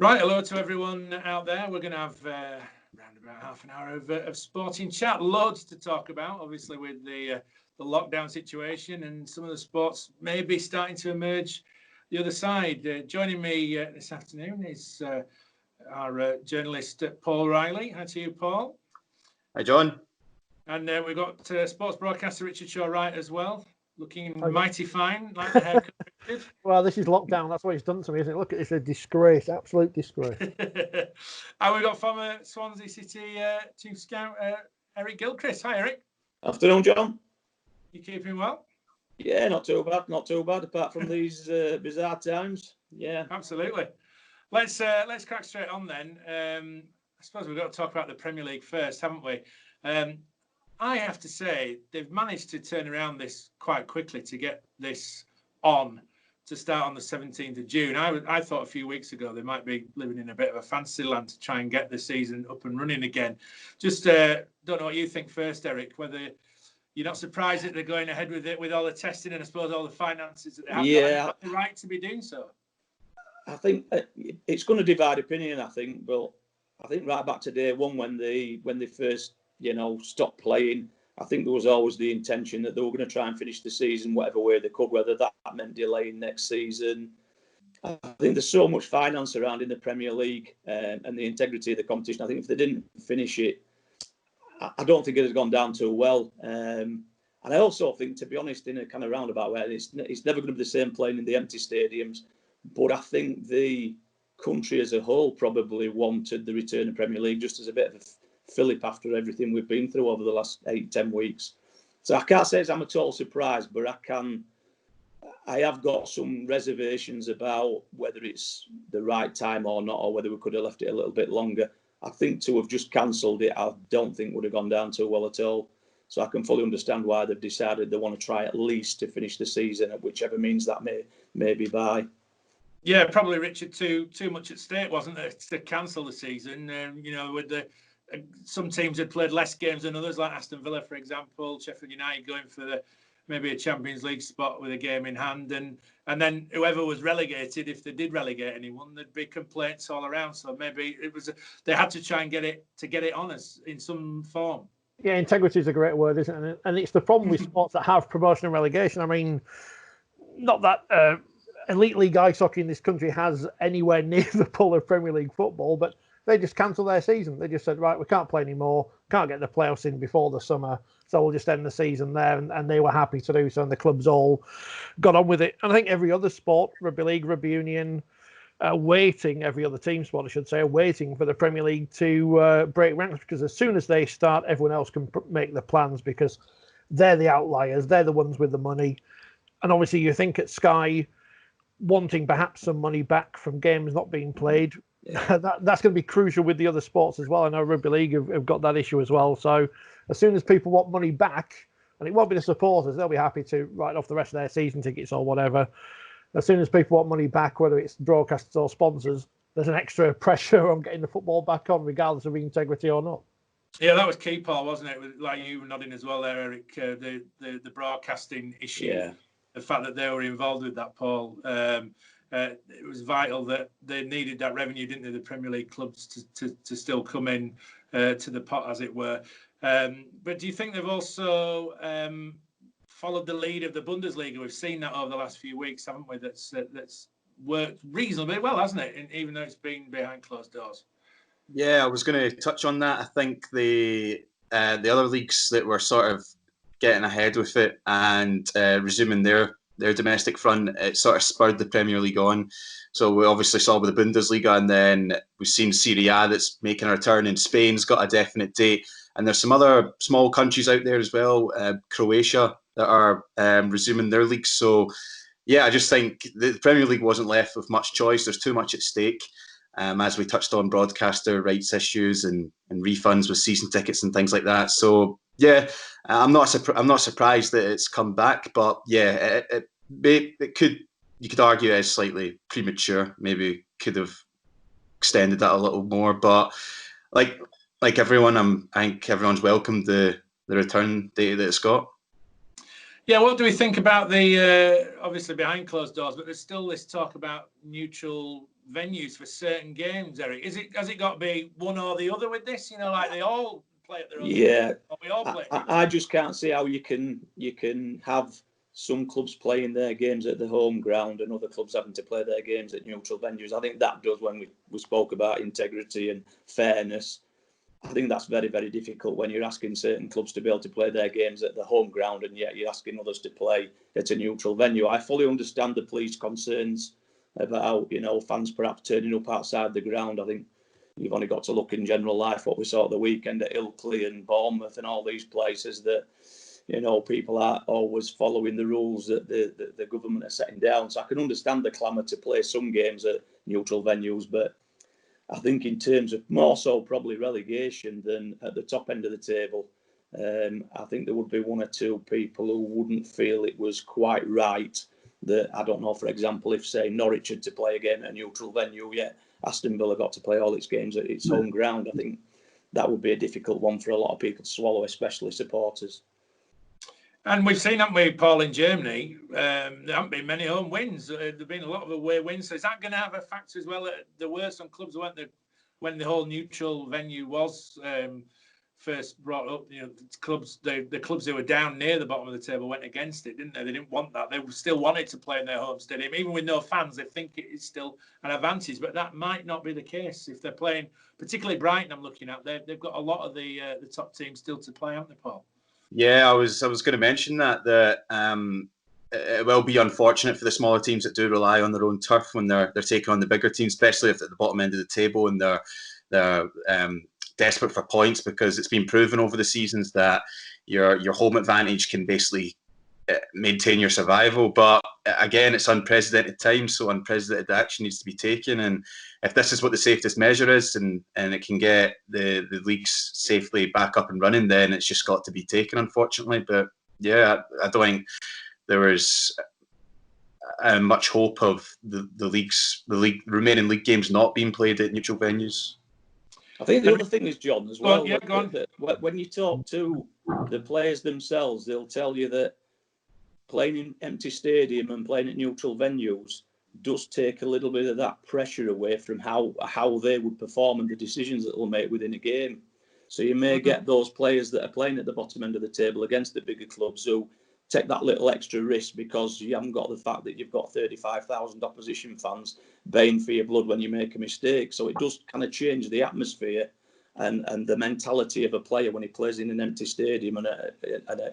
Right, hello to everyone out there. We're going to have around about half an hour of sporting chat. Loads to talk about, obviously, with the lockdown situation and some of the sports maybe starting to emerge the other side. Joining me this afternoon is our journalist, Paul Reilly. Hi to you, Paul. Hi, John. And we've got sports broadcaster Richard Shaw-Wright as well, looking mighty fine, like the haircut. Well, this is lockdown. That's what it's done to me, isn't it? Look, it's a disgrace, absolute disgrace. And we've got former Swansea City chief scout Eric Gilchrist. Hi, Eric. Afternoon, John. You keeping well? Yeah, not too bad. Not too bad. Apart from these bizarre times. Yeah, absolutely. Let's crack straight on then. I suppose we've got to talk about the Premier League first, haven't we? I have to say they've managed to turn around this quite quickly to get this on to start on the 17th of June. I thought a few weeks ago they might be living in a bit of a fantasy land to try and get the season up and running again. Just don't know what you think first, Eric, whether you're not surprised that they're going ahead with it with all the testing and I suppose all the finances that they have. Yeah. They've got the right to be doing so. I think it's going to divide opinion, I think. But I think right back to day one when they first, stopped playing, I think there was always the intention that they were going to try and finish the season whatever way they could, whether that meant delaying next season. I think there's so much finance around in the Premier League and the integrity of the competition. I think if they didn't finish it, I don't think it has gone down too well. And I also think, to be honest, in a kind of roundabout way, it's never going to be the same playing in the empty stadiums. But I think the country as a whole probably wanted the return of Premier League just as a bit of a fillip after everything we've been through over the last 8-10 weeks. So I can't say I'm a total surprise, but I have got some reservations about whether it's the right time or not, or whether we could have left it a little bit longer. I think to have just cancelled it, I don't think would have gone down too well at all. So I can fully understand why they've decided they want to try at least to finish the season, at whichever means that may be by. Yeah, probably, Richard, too much at stake, wasn't there, to cancel the season? With the some teams had played less games than others, like Aston Villa, for example, Sheffield United going for maybe a Champions League spot with a game in hand, and then whoever was relegated, if they did relegate anyone, there'd be complaints all around. So maybe they had to try and get it on us in some form. Yeah, integrity is a great word, isn't it? And it's the problem with sports that have promotion and relegation. I mean, not that elite league ice hockey in this country has anywhere near the pull of Premier League football, but they just cancelled their season. They just said, right, we can't play anymore, can't get the playoffs in before the summer, so we'll just end the season there. And they were happy to do so, and the clubs all got on with it. And I think every other sport, Rugby League, Rugby Union, every other team sport, I should say, waiting for the Premier League to break ranks, because as soon as they start, everyone else can make the plans, because they're the outliers, they're the ones with the money. And obviously you think at Sky wanting perhaps some money back from games not being played, that's going to be crucial with the other sports as well. I know Rugby League have got that issue as well. So as soon as people want money back, and it won't be the supporters, they'll be happy to write off the rest of their season tickets or whatever. As soon as people want money back, whether it's broadcasters or sponsors, there's an extra pressure on getting the football back on, regardless of integrity or not. Yeah, that was key, Paul, wasn't it? Like you were nodding as well there, Eric, the broadcasting issue. Yeah. The fact that they were involved with that, Paul, it was vital that they needed that revenue, didn't they, the Premier League clubs to still come in to the pot, as it were. But do you think they've also followed the lead of the Bundesliga? We've seen that over the last few weeks, haven't we? That's worked reasonably well, hasn't it? Even though it's been behind closed doors. Yeah, I was going to touch on that. I think the other leagues that were sort of getting ahead with it and resuming their domestic front, it sort of spurred the Premier League on. So we obviously saw with the Bundesliga, and then we've seen Serie A that's making a return, and Spain's got a definite date. And there's some other small countries out there as well, Croatia, that are resuming their leagues. So yeah, I just think the Premier League wasn't left with much choice. There's too much at stake. As we touched on, broadcaster rights issues and refunds with season tickets and things like that. So yeah, I'm not surprised that it's come back, but yeah, it could, you could argue it's slightly premature. Maybe could have extended that a little more, but like everyone, I think everyone's welcomed the return date that it's got. Yeah, what do we think about the obviously behind closed doors, but there's still this talk about neutral venues for certain games, Eric? Has it got to be one or the other with this? Like they all play at their own. Yeah, we all play. I just can't see how you can have some clubs playing their games at the home ground and other clubs having to play their games at neutral venues. I think that does, when we spoke about integrity and fairness, I think that's very, very difficult when you're asking certain clubs to be able to play their games at the home ground and yet you're asking others to play at a neutral venue. I fully understand the police concerns about, fans perhaps turning up outside the ground. I think you've only got to look in general life what we saw at the weekend at Ilkley and Bournemouth and all these places that, people aren't always following the rules that the government are setting down. So I can understand the clamour to play some games at neutral venues, but I think in terms of more so probably relegation than at the top end of the table, I think there would be one or two people who wouldn't feel it was quite right that, I don't know, for example, if, say, Norwich had to play a game at a neutral venue, yet Aston Villa got to play all its games at its home ground. I think that would be a difficult one for a lot of people to swallow, especially supporters. And we've seen, haven't we, Paul, in Germany, there haven't been many home wins. There have been a lot of away wins. So is that going to have a factor as well? There were some clubs, weren't there, when the whole neutral venue was first brought up, the clubs who were down near the bottom of the table went against it, didn't they? They didn't want that. They still wanted to play in their home stadium. Even with no fans, they think it is still an advantage. But that might not be the case if they're playing, particularly Brighton, I'm looking at. They've got a lot of the top teams still to play, haven't they, Paul? Yeah, I was going to mention that it will be unfortunate for the smaller teams that do rely on their own turf when they're taking on the bigger teams, especially if they're at the bottom end of the table and they're desperate for points, because it's been proven over the seasons that your home advantage can basically maintain your survival. But again, it's unprecedented times, so unprecedented action needs to be taken. And if this is what the safest measure is, and it can get the leagues safely back up and running, then it's just got to be taken, unfortunately. But yeah, I don't think there was much hope of the remaining league games not being played at neutral venues. I think the other thing is, John, as well, that when you talk to the players themselves, they'll tell you that playing in empty stadium and playing at neutral venues does take a little bit of that pressure away from how they would perform and the decisions that they'll make within a game. So you may get those players that are playing at the bottom end of the table against the bigger clubs who take that little extra risk because you haven't got the fact that you've got 35,000 opposition fans baying for your blood when you make a mistake. So it does kind of change the atmosphere and the mentality of a player when he plays in an empty stadium and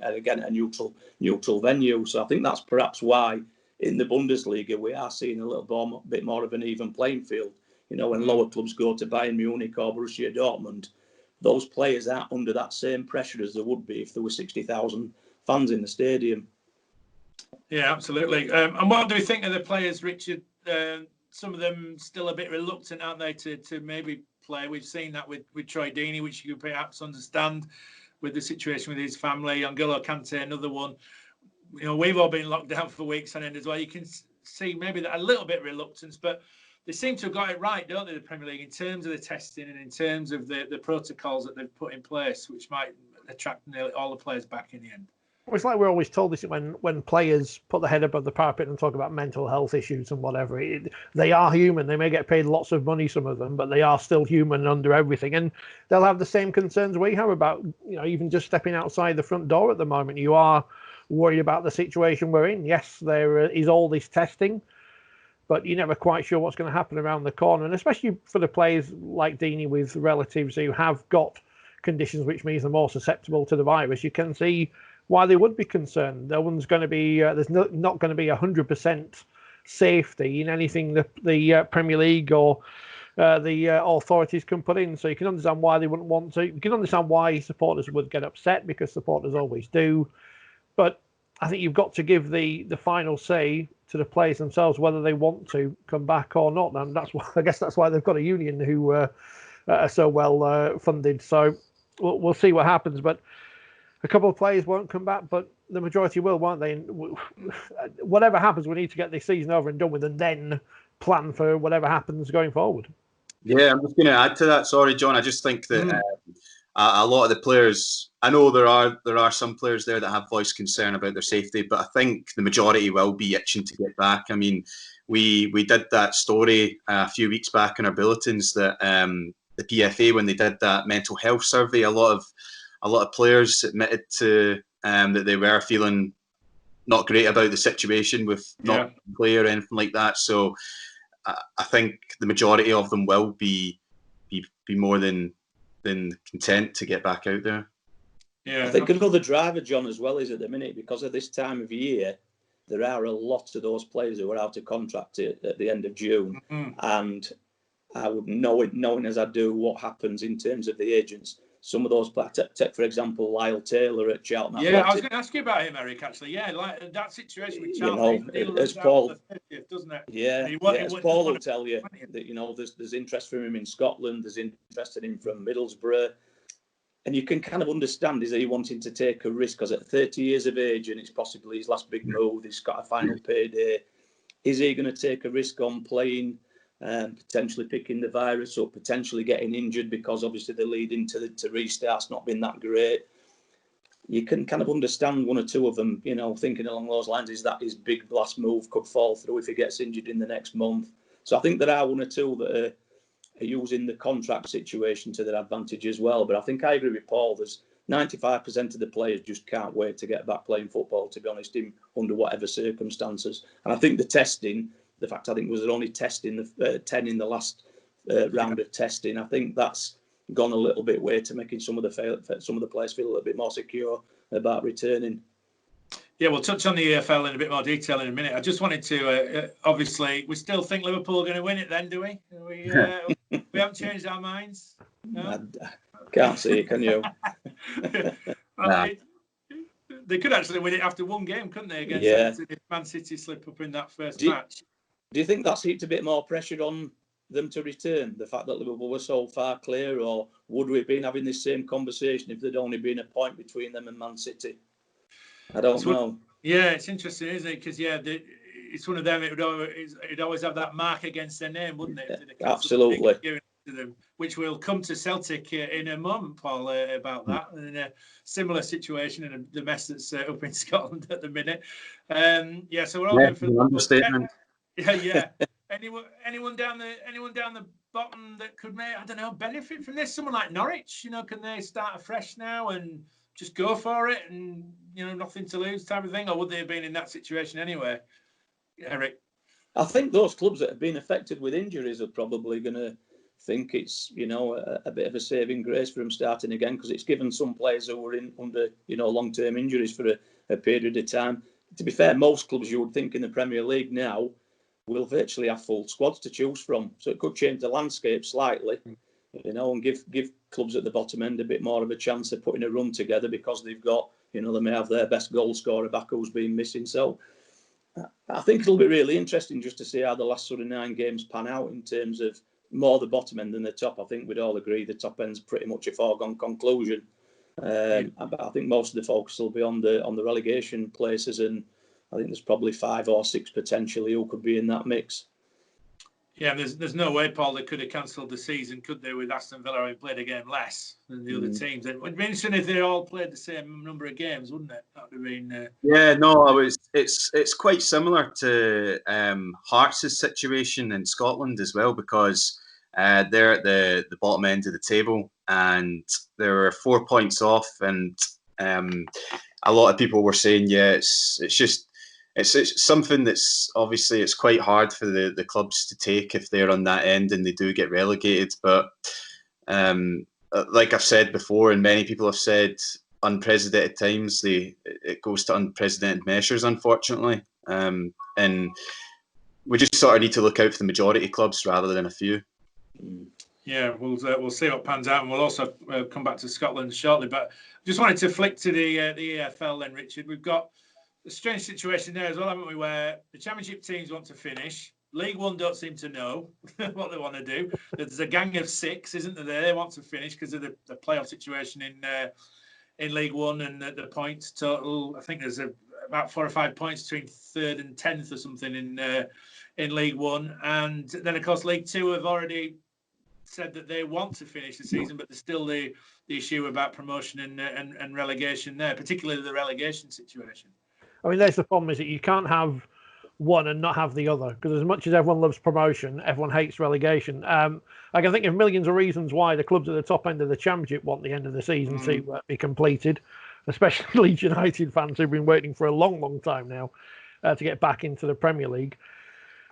again a neutral venue. So I think that's perhaps why in the Bundesliga we are seeing a little bit more of an even playing field. When lower clubs go to Bayern Munich or Borussia Dortmund, those players aren't under that same pressure as there would be if there were 60,000 fans in the stadium. Yeah, absolutely. And what do we think of the players, Richard? Some of them still a bit reluctant, aren't they, to maybe play? We've seen that with Troy Deeney, which you can perhaps understand with the situation with his family. N'Golo Kante, another one. We've all been locked down for weeks on end as well. You can see maybe that a little bit of reluctance, but they seem to have got it right, don't they, the Premier League, in terms of the testing and in terms of the protocols that they've put in place, which might attract nearly all the players back in the end. It's like we're always told this when players put their head above the parapet and talk about mental health issues and whatever. They are human. They may get paid lots of money, some of them, but they are still human under everything. And they'll have the same concerns we have about, even just stepping outside the front door at the moment. You are worried about the situation we're in. Yes, there is all this testing, but you're never quite sure what's going to happen around the corner. And especially for the players like Deeney with relatives who have got conditions which means they're more susceptible to the virus, you can see why they would be concerned. No one's going to be, there's not going to be 100% safety in anything the Premier League or the authorities can put in. So you can understand why they wouldn't want to. You can understand why supporters would get upset, because supporters always do. But I think you've got to give the final say to the players themselves whether they want to come back or not. And that's why, I guess that's why they've got a union who are so well funded. So we'll see what happens. But a couple of players won't come back, but the majority will, won't they? And whatever happens, we need to get this season over and done with, and then plan for whatever happens going forward. Yeah, I'm just going to add to that. Sorry, John. I just think that a lot of the players, I know there are some players there that have voiced concern about their safety, but I think the majority will be itching to get back. I mean, we did that story a few weeks back in our bulletins that the PFA, when they did that mental health survey, a lot of players admitted to that they were feeling not great about the situation with not play or anything like that. So I think the majority of them will be more than content to get back out there. Yeah, I think another driver, John, as well, is at the minute, because of this time of year, there are a lot of those players who are out of contract at the end of June. And I would knowing as I do what happens in terms of the agents. Some of those players, take for example Lyle Taylor at Charlton. Yeah, I was going to ask you about him, Eric. Actually, yeah, like that situation with Charlton. As Paul, doesn't it? Yeah, as Paul will tell you that there's interest from him in Scotland. There's interest in him from Middlesbrough, and you can kind of understand, is he wanting to take a risk because at 30 years of age and it's possibly his last big move. He's got a final payday. Is he going to take a risk on playing? Potentially picking the virus or potentially getting injured, because obviously the lead into restart's not been that great. You can kind of understand one or two of them, thinking along those lines, is that his big last move could fall through if he gets injured in the next month. So I think there are one or two that are using the contract situation to their advantage as well. But I think I agree with Paul. There's 95% of the players just can't wait to get back playing football, to be honest, under whatever circumstances. And I think the testing, the fact I think was only testing the 10 in the last round of testing, I think that's gone a little bit way to making some of the players feel a little bit more secure about returning. Yeah, we'll touch on the EFL in a bit more detail in a minute. I just wanted to, obviously, we still think Liverpool are going to win it then, do we? We haven't changed our minds? No? I can't see it, can you? They could actually win it after one game, couldn't they, against Everton if Man City slip up in that first match? Do you think that's heaped a bit more pressure on them to return, the fact that Liverpool were so far clear, or would we have been having this same conversation if there'd only been a point between them and Man City? I don't know. Yeah, it's interesting, isn't it? Because it's one of them. It'd always have that mark against their name, wouldn't it? Yeah, absolutely. Them, which will come to Celtic in a moment, Paul, about that. In a similar situation in the mess that's up in Scotland at the minute. So we're all going for the understatement. Yeah. Anyone down the bottom that could benefit from this? Someone like Norwich, can they start afresh now and just go for it and nothing to lose type of thing, or would they have been in that situation anyway, Eric? I think those clubs that have been affected with injuries are probably going to think it's a bit of a saving grace for them starting again, because it's given some players who were under long-term injuries for a period of time. To be fair, most clubs you would think in the Premier League now will virtually have full squads to choose from, so it could change the landscape slightly, and give clubs at the bottom end a bit more of a chance of putting a run together, because they've got they may have their best goal scorer back who's been missing. So I think it'll be really interesting just to see how the last sort of 9 games pan out in terms of more the bottom end than the top. I think we'd all agree the top end's pretty much a foregone conclusion. But I think most of the focus will be on the relegation places, and I think there's probably 5 or 6 potentially who could be in that mix. Yeah, there's no way, Paul, they could have cancelled the season, could they, with Aston Villa having played a game less than the other teams? It would be interesting if they all played the same number of games, wouldn't it? That would have been. It's quite similar to Hearts' situation in Scotland as well, because they're at the bottom end of the table and they were 4 points off, and a lot of people were saying, it's something that's obviously it's quite hard for the clubs to take if they're on that end and they do get relegated. But like I've said before, and many people have said, unprecedented times, it goes to unprecedented measures, unfortunately. And we just sort of need to look out for the majority clubs rather than a few. Yeah, we'll see what pans out, and we'll also come back to Scotland shortly. But just wanted to flick to the EFL then, Richard. We've got a strange situation there as well, haven't we, where the Championship teams want to finish. League One don't seem to know what they want to do. There's a gang of 6, isn't there? They want to finish because of the playoff situation in League One, and the points total. I think there's about 4 or 5 points between 3rd and 10th or something in League One. And then, of course, League Two have already said that they want to finish the season, but there's still the issue about promotion and relegation there, particularly the relegation situation. I mean, there's the problem, is that you can't have one and not have the other, because as much as everyone loves promotion, everyone hates relegation. I can think of millions of reasons why the clubs at the top end of the Championship want the end of the season to be completed, especially Leeds United fans who've been waiting for a long, long time now to get back into the Premier League.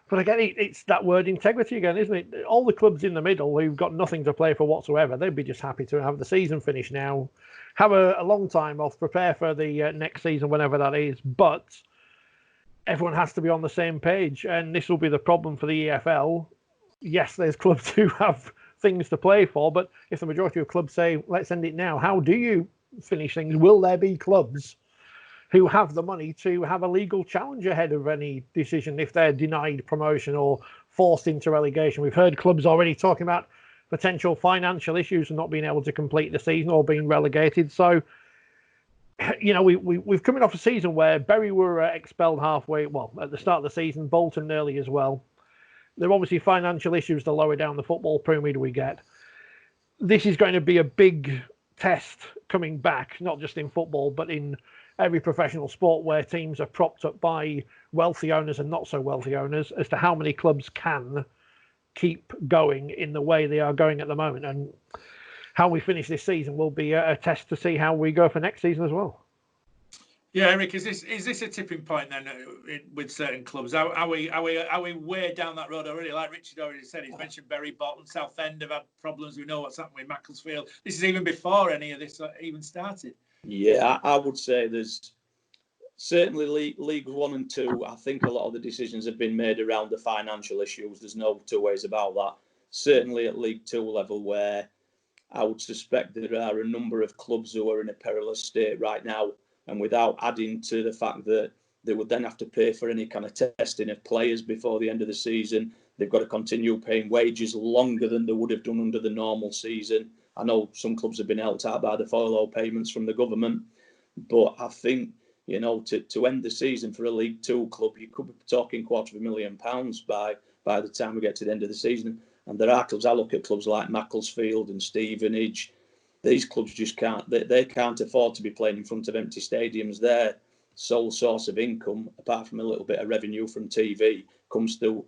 But again, it's that word integrity again, isn't it? All the clubs in the middle who've got nothing to play for whatsoever, they'd be just happy to have the season finished now, have a long time off, prepare for the next season, whenever that is. But everyone has to be on the same page, and this will be the problem for the EFL. Yes, there's clubs who have things to play for, but if the majority of clubs say, let's end it now, how do you finish things? Will there be clubs who have the money to have a legal challenge ahead of any decision if they're denied promotion or forced into relegation? We've heard clubs already talking about potential financial issues and not being able to complete the season or being relegated. So, you know, we've coming off a season where Bury were expelled halfway, well, at the start of the season, Bolton early as well. There are obviously financial issues the lower down the football pyramid we get. This is going to be a big test coming back, not just in football, but in every professional sport where teams are propped up by wealthy owners and not so wealthy owners, as to how many clubs can keep going in the way they are going at the moment. And how we finish this season will be a test to see how we go for next season as well. Yeah, Eric, is this a tipping point then with certain clubs? Are we way down that road already? Like Richard already said, he's mentioned Bury, Bolton, Southend have had problems. We know what's happened with Macclesfield. This is even before any of this even started. Yeah, I would say there's certainly League 1 and 2. I think a lot of the decisions have been made around the financial issues. There's no two ways about that. Certainly at League 2 level, where I would suspect there are a number of clubs who are in a perilous state right now. And without adding to the fact that they would then have to pay for any kind of testing of players before the end of the season, they've got to continue paying wages longer than they would have done under the normal season. I know some clubs have been helped out by the furlough payments from the government, but I think, you know, to end the season for a League 2 club, you could be talking £250,000 by the time we get to the end of the season. And there are clubs, I look at clubs like Macclesfield and Stevenage. These clubs just can't, they can't afford to be playing in front of empty stadiums. Their sole source of income, apart from a little bit of revenue from TV, comes through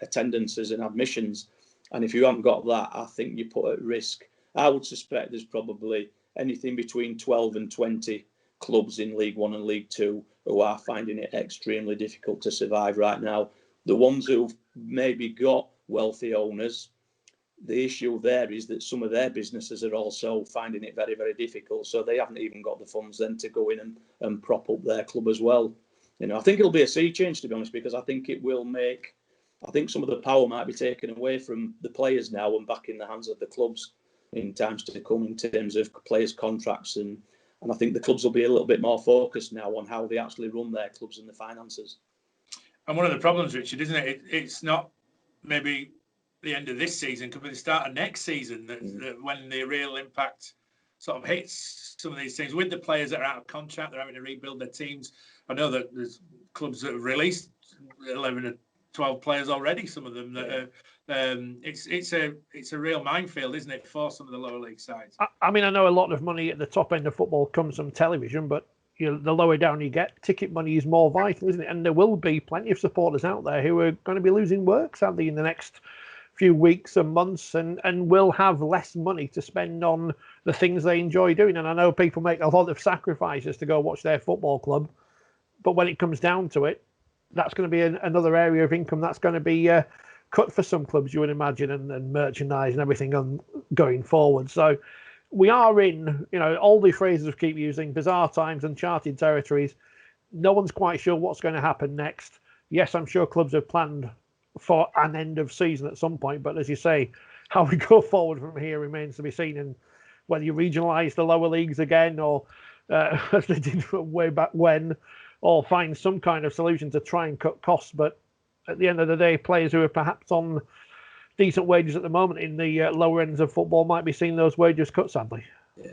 attendances and admissions. And if you haven't got that, I think you put at risk. I would suspect there's probably anything between 12 and 20 clubs in League 1 and League 2 who are finding it extremely difficult to survive right now. The ones who've maybe got wealthy owners, the issue there is that some of their businesses are also finding it very, very difficult. So they haven't even got the funds then to go in and prop up their club as well. You know, I think it'll be a sea change, to be honest, because I think it will make, I think some of the power might be taken away from the players now and back in the hands of the clubs in times to come in terms of players' contracts. And I think the clubs will be a little bit more focused now on how they actually run their clubs and the finances. And one of the problems, Richard, isn't it? It's not maybe the end of this season, could be the start of next season that when the real impact sort of hits some of these things with the players that are out of contract. They're having to rebuild their teams. I know that there's clubs that have released 11 or 12 players already. Some of them that are, it's a real minefield, isn't it, for some of the lower league sides? I mean, I know a lot of money at the top end of football comes from television, but you know, the lower down you get, ticket money is more vital, isn't it? And there will be plenty of supporters out there who are going to be losing work, sadly, in the next few weeks and months, and will have less money to spend on the things they enjoy doing. And I know people make a lot of sacrifices to go watch their football club, but when it comes down to it, that's going to be another area of income that's going to be cut for some clubs, you would imagine, and merchandise and everything on going forward. So we are in, you know, all the phrases we keep using, bizarre times, uncharted territories. No one's quite sure what's going to happen next. Yes, I'm sure clubs have planned for an end of season at some point, but as you say, how we go forward from here remains to be seen, and whether you regionalise the lower leagues again, or as they did way back when, or find some kind of solution to try and cut costs. But at the end of the day, players who are perhaps on decent wages at the moment in the lower ends of football might be seeing those wages cut, sadly. Yeah.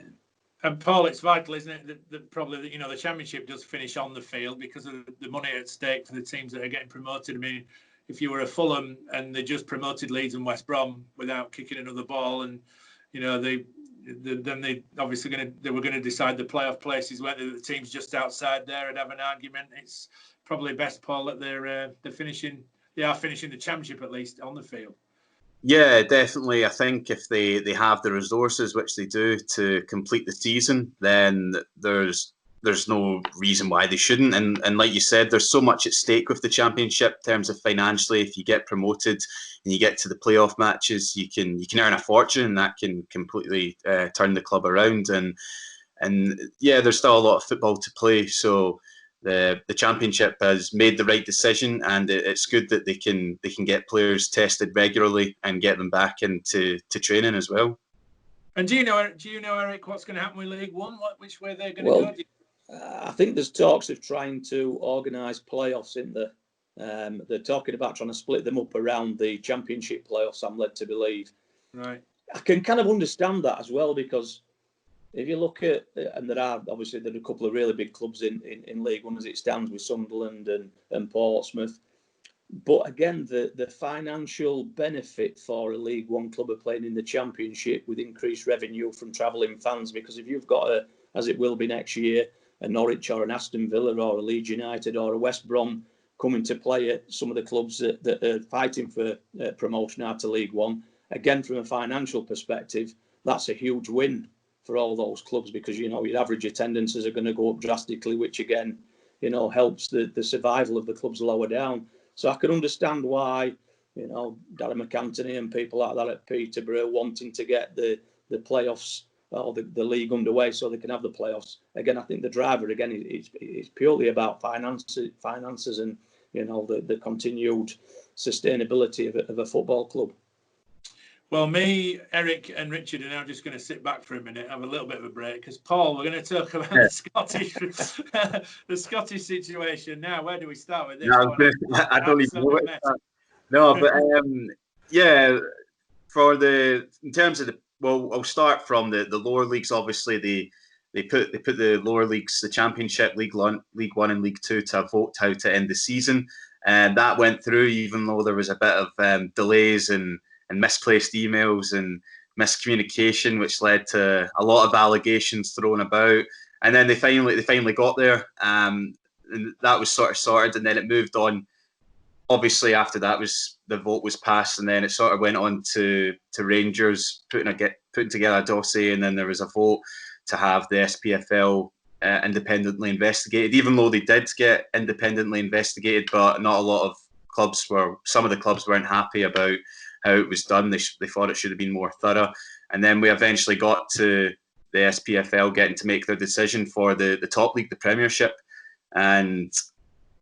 And Paul, it's vital, isn't it, that probably, you know, the Championship does finish on the field because of the money at stake for the teams that are getting promoted. I mean, if you were a Fulham and they just promoted Leeds and West Brom without kicking another ball, and then they obviously they were going to decide the playoff places, weren't they? The teams just outside there and have an argument. It's probably best, Paul, that they're finishing. They are finishing the championship at least on the field. Yeah, definitely. I think if they have the resources, which they do, to complete the season, then there's no reason why they shouldn't. And like you said, there's so much at stake with the championship in terms of financially. If you get promoted and you get to the playoff matches, you can earn a fortune, and that can completely turn the club around. And yeah, there's still a lot of football to play. So the championship has made the right decision, and it's good that they can get players tested regularly and get them back into training as well. And do you know, Eric, what's going to happen with League One? Which way they're going to go? I think there's talks of trying to organise playoffs in there. They're talking about trying to split them up around the Championship playoffs, I'm led to believe. Right. I can kind of understand that as well, because if you look at, and there are a couple of really big clubs in League One as it stands, with Sunderland and Portsmouth. But again, the financial benefit for a League One club of playing in the Championship with increased revenue from travelling fans, because if you've got as it will be next year, a Norwich or an Aston Villa or a Leeds United or a West Brom coming to play at some of the clubs that are fighting for promotion out of League One, again, from a financial perspective, that's a huge win for all those clubs, because, your average attendances are going to go up drastically, which again, helps the survival of the clubs lower down. So I can understand why, Darren McAntony and people like that at Peterborough wanting to get the playoffs or the league underway so they can have the playoffs. Again, I think the driver, again, is purely about finances and, the continued sustainability of a football club. Well, me, Eric and Richard are now just going to sit back for a minute, have a little bit of a break, because, Paul, we're going to talk about the Scottish situation now. Where do we start with this? No, I don't even know it. No, but yeah, in terms of I'll start from the lower leagues. Obviously, they put the lower leagues, the Championship, League One and League Two, to vote how to end the season, and that went through, even though there was a bit of delays and misplaced emails and miscommunication, which led to a lot of allegations thrown about. And then they finally got there, and that was sort of sorted, and then it moved on. Obviously, after that the vote was passed, and then it sort of went on to Rangers putting together a dossier, and then there was a vote to have the SPFL independently investigated. Even though they did get independently investigated, but not a lot of clubs some of the clubs weren't happy about how it was done. They thought it should have been more thorough. And then we eventually got to the SPFL getting to make their decision for the top league, the Premiership. And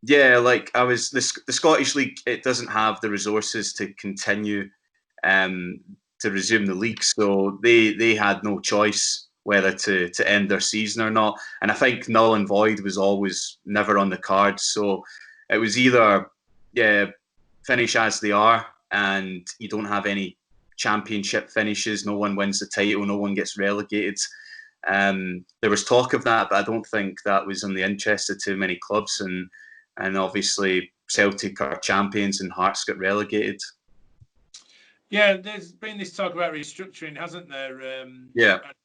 yeah, the Scottish League, it doesn't have the resources to continue to resume the league. So they had no choice whether to end their season or not. And I think null and void was always never on the cards. So it was either, finish as they are, and you don't have any championship finishes, no one wins the title, no one gets relegated. There was talk of that, but I don't think that was in the interest of too many clubs, and obviously Celtic are champions and Hearts got relegated. Yeah, there's been this talk about restructuring, hasn't there?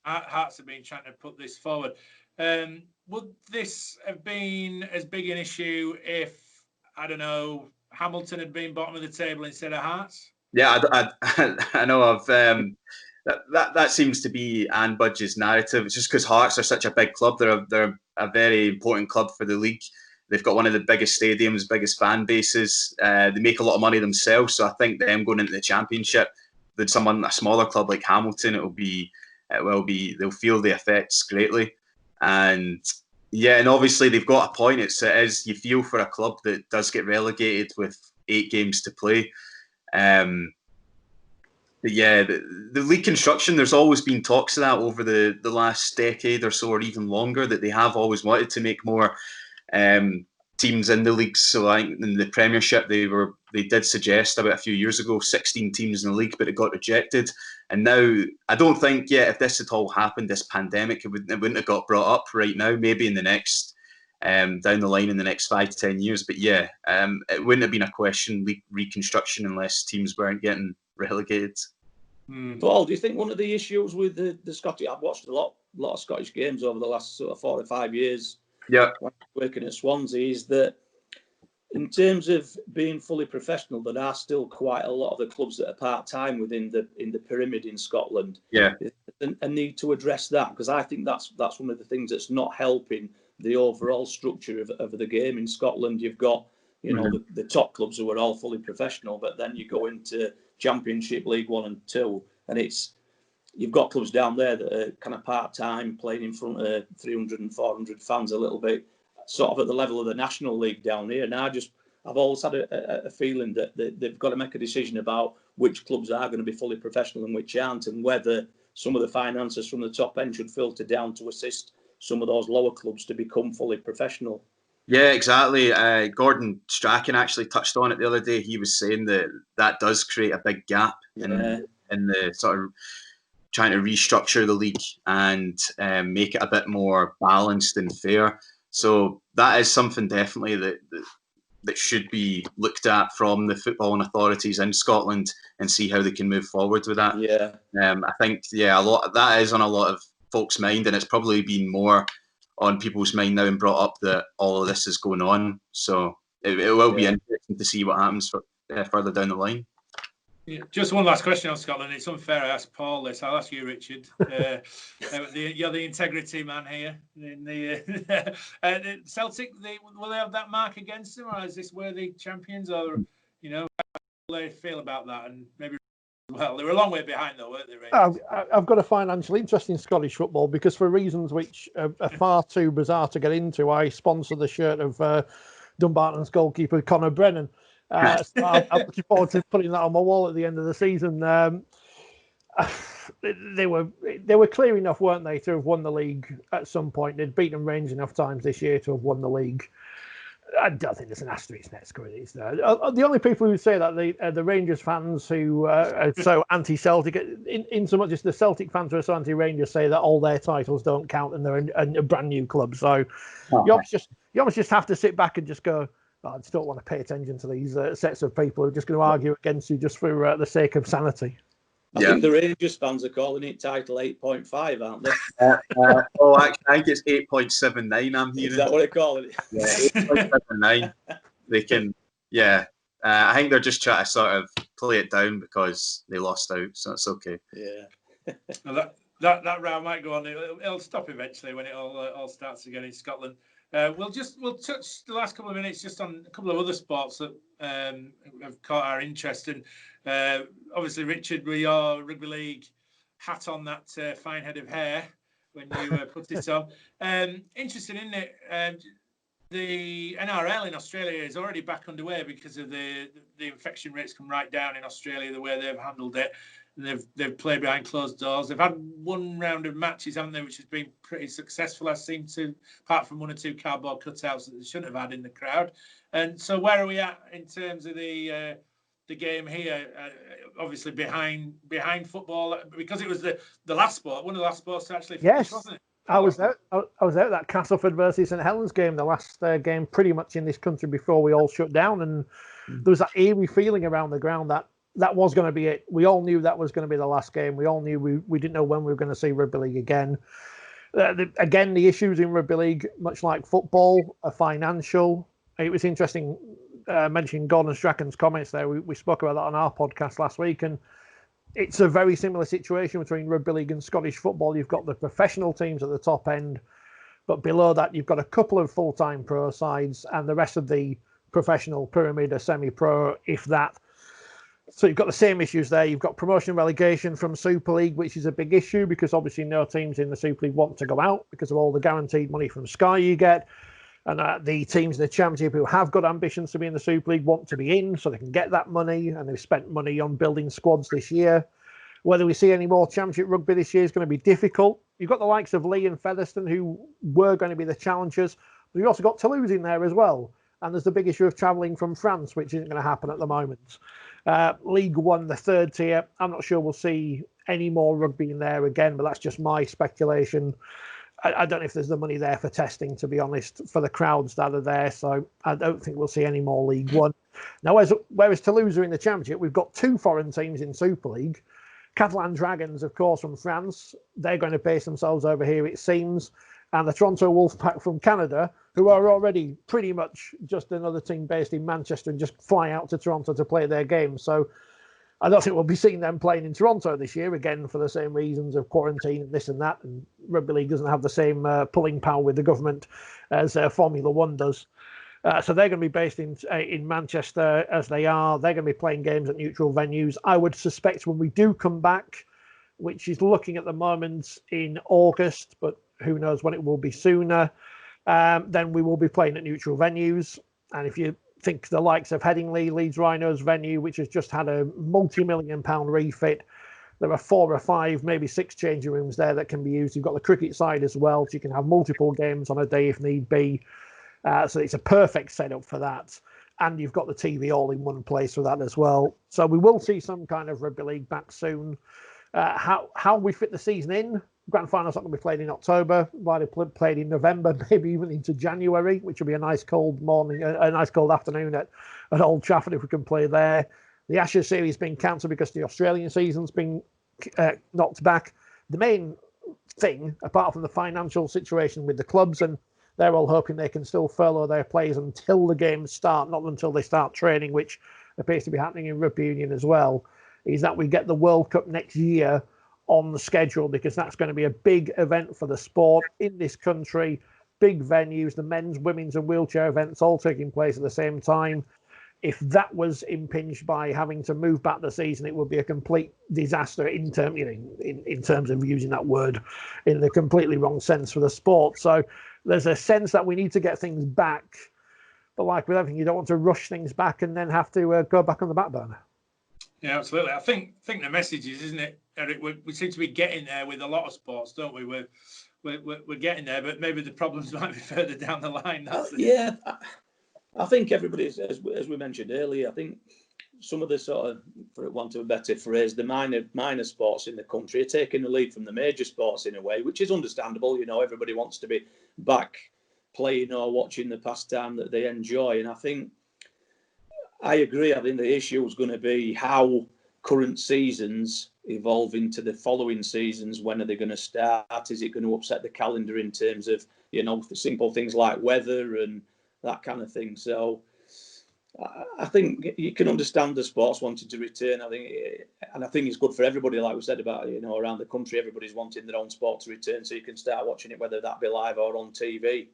Hearts have been trying to put this forward. Would this have been as big an issue if, I don't know, Hamilton had been bottom of the table instead of Hearts? Yeah, I know of that seems to be Anne Budge's narrative. It's just because Hearts are such a big club. They're a very important club for the league. They've got one of the biggest stadiums, biggest fan bases. They make a lot of money themselves. So I think them going into the Championship, with a smaller club like Hamilton, they'll feel the effects greatly. And yeah, and obviously they've got a point. It is you feel for a club that does get relegated with 8 games to play. But yeah, the league construction, there's always been talks of that over the last decade or so, or even longer, that they have always wanted to make more teams in the leagues. So I think in the Premiership, they did suggest about a few years ago 16 teams in the league, but it got rejected. And now I don't think if this had all happened, this pandemic, it wouldn't have got brought up right now. Maybe in the next down the line in the next 5 to 10 years. But yeah, it wouldn't have been a question, reconstruction, unless teams weren't getting relegated. Paul, do you think one of the issues with the Scottish? I've watched a lot of Scottish games over the last sort of 4 or 5 years. Yeah, when working at Swansea, is that in terms of being fully professional, there are still quite a lot of the clubs that are part-time within the pyramid in Scotland. Yeah, a need to address that, because I think that's one of the things that's not helping the overall structure of the game in Scotland. You've got the top clubs who are all fully professional, but then you go into Championship, League 1 and 2, and you've got clubs down there that are kind of part-time, playing in front of 300 and 400 fans, a little bit sort of at the level of the National League down here. And I've always had a feeling that they've got to make a decision about which clubs are going to be fully professional and which aren't, and whether some of the finances from the top end should filter down to assist some of those lower clubs to become fully professional. Yeah, exactly. Gordon Strachan actually touched on it the other day. He was saying that does create a big gap in the sort of trying to restructure the league and make it a bit more balanced and fair. So that is something definitely that should be looked at from the footballing authorities in Scotland and see how they can move forward with that. Yeah. I think a lot that is on a lot of folks' mind, and it's probably been more on people's mind now and brought up that all of this is going on. So it will be interesting to see what happens further down the line. Yeah, just one last question on Scotland. It's unfair I asked Paul this. I'll ask you, Richard. You're the integrity man here. Celtic, will they have that mark against them, or is this worthy champions? Or how do they feel about that? And maybe they were a long way behind, though, weren't they? I've got a financial interest in Scottish football because, for reasons which are far too bizarre to get into, I sponsor the shirt of Dumbarton's goalkeeper Conor Brennan. So I'm looking forward to putting that on my wall at the end of the season. They were clear enough, weren't they, to have won the league at some point. They'd beaten Rangers enough times this year to have won the league. I don't think there's an asterisk next to it. The only people who say that the Rangers fans who are so anti-Celtic, in so much as the Celtic fans who are so anti-Rangers say that all their titles don't count and they're a brand new club. So you almost just have to sit back and just go, I just don't want to pay attention to these sets of people who are just going to argue against you just for the sake of sanity. I think the Rangers fans are calling it title 8.5, aren't they? Actually, I think it's 8.79. I'm hearing. Is that what they're calling it? Yeah, 8.79. They can. Yeah, I think they're just trying to sort of play it down because they lost out, so it's okay. Yeah. Well, that round might go on. It'll stop eventually when it all starts again in Scotland. We'll touch the last couple of minutes just on a couple of other sports that have caught our interest. And obviously, Richard, with your Rugby League hat on, that fine head of hair when you put it on. Interesting, isn't it? The NRL in Australia is already back underway because of the infection rates come right down in Australia, the way they've handled it. They've played behind closed doors. They've had one round of matches, haven't they, which has been pretty successful, I seem to, apart from one or two cardboard cutouts that they shouldn't have had in the crowd. And so where are we at in terms of the game here? Obviously behind football, because it was the last sport, one of the last sports to actually finish, wasn't it? I was out that Castleford versus St Helens game, the last game pretty much in this country before we all shut down, and there was that eerie feeling around the ground that was going to be it. We all knew that was going to be the last game. We all knew we didn't know when we were going to see Rugby League again. The issues in Rugby League, much like football, are financial. It was interesting mentioning Gordon Strachan's comments there. We spoke about that on our podcast last week, and it's a very similar situation between Rugby League and Scottish football. You've got the professional teams at the top end, but below that you've got a couple of full-time pro sides, and the rest of the professional pyramid are semi-pro, if that. So you've got the same issues there. You've got promotion and relegation from Super League, which is a big issue because obviously no teams in the Super League want to go out because of all the guaranteed money from Sky you get. And the teams in the Championship who have got ambitions to be in the Super League want to be in so they can get that money. And they've spent money on building squads this year. Whether we see any more Championship rugby this year is going to be difficult. You've got the likes of Leigh and Featherstone who were going to be the challengers. But you've also got Toulouse in there as well. And there's the big issue of travelling from France, which isn't going to happen at the moment. League One, the third tier, I'm not sure we'll see any more rugby in there again, but that's just my speculation. I don't know if there's the money there for testing, to be honest, for the crowds that are there. So I don't think we'll see any more League One. Now, whereas Toulouse are in the Championship, we've got 2 foreign teams in Super League. Catalan Dragons, of course, from France. They're going to base themselves over here, it seems. And the Toronto Wolfpack from Canada, who are already pretty much just another team based in Manchester and just fly out to Toronto to play their game. So I don't think we'll be seeing them playing in Toronto this year, again, for the same reasons of quarantine and this and that. And Rugby League doesn't have the same pulling power with the government as Formula One does. So they're going to be based in Manchester as they are. They're going to be playing games at neutral venues. I would suspect when we do come back, which is looking at the moment in August, but who knows when it will be sooner, then we will be playing at neutral venues. And if you think the likes of Headingley, Leeds Rhinos venue, which has just had a multi-million-pound refit, there are 4 or 5, maybe 6 changing rooms there that can be used. You've got the cricket side as well, so you can have multiple games on a day if need be. So it's a perfect setup for that. And you've got the TV all in one place for that as well. So we will see some kind of Rugby League back soon. How we fit the season in, grand final's not going to be played in October, likely played in November, maybe even into January, which will be a nice cold morning, a nice cold afternoon at Old Trafford if we can play there. The Ashes series has been cancelled because the Australian season's been knocked back. The main thing, apart from the financial situation with the clubs, and they're all hoping they can still furlough their players until the games start, not until they start training, which appears to be happening in Rugby Union as well, is that we get the World Cup next year on the schedule, because that's going to be a big event for the sport in this country. Big venues, the men's, women's and wheelchair events all taking place at the same time. If that was impinged by having to move back the season, it would be a complete disaster in terms of using that word in the completely wrong sense for the sport. So there's a sense that we need to get things back. But like with everything, you don't want to rush things back and then have to go back on the back burner. Yeah, absolutely. I think the message is, isn't it, Eric? We seem to be getting there with a lot of sports, don't we? We're getting there, but maybe the problems might be further down the line. Yeah, I think everybody, as we mentioned earlier, I think some of the sort of, for want of a better phrase, the minor sports in the country are taking the lead from the major sports in a way, which is understandable. You know, everybody wants to be back playing or watching the pastime that they enjoy. And I agree. I think the issue is going to be how current seasons evolve into the following seasons. When are they going to start? Is it going to upset the calendar in terms of, you know, simple things like weather and that kind of thing? So I think you can understand the sports wanting to return. I think it's good for everybody, like we said about, you know, around the country, everybody's wanting their own sport to return, so you can start watching it, whether that be live or on TV.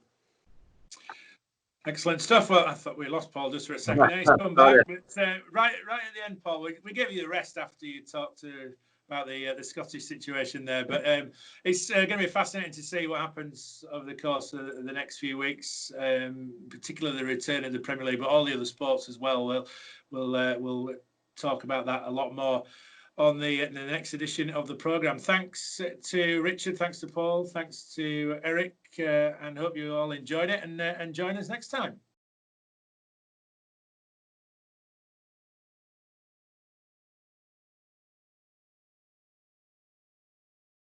Excellent stuff. Well, I thought we lost Paul just for a second. He's come back, but right at the end, Paul, we gave you the rest after you talked about the Scottish situation there. But it's going to be fascinating to see what happens over the course of the next few weeks, particularly the return of the Premier League, but all the other sports as well. We'll talk about that a lot more on the next edition of the programme. Thanks to Richard, thanks to Paul, thanks to Eric, and hope you all enjoyed it, and join us next time.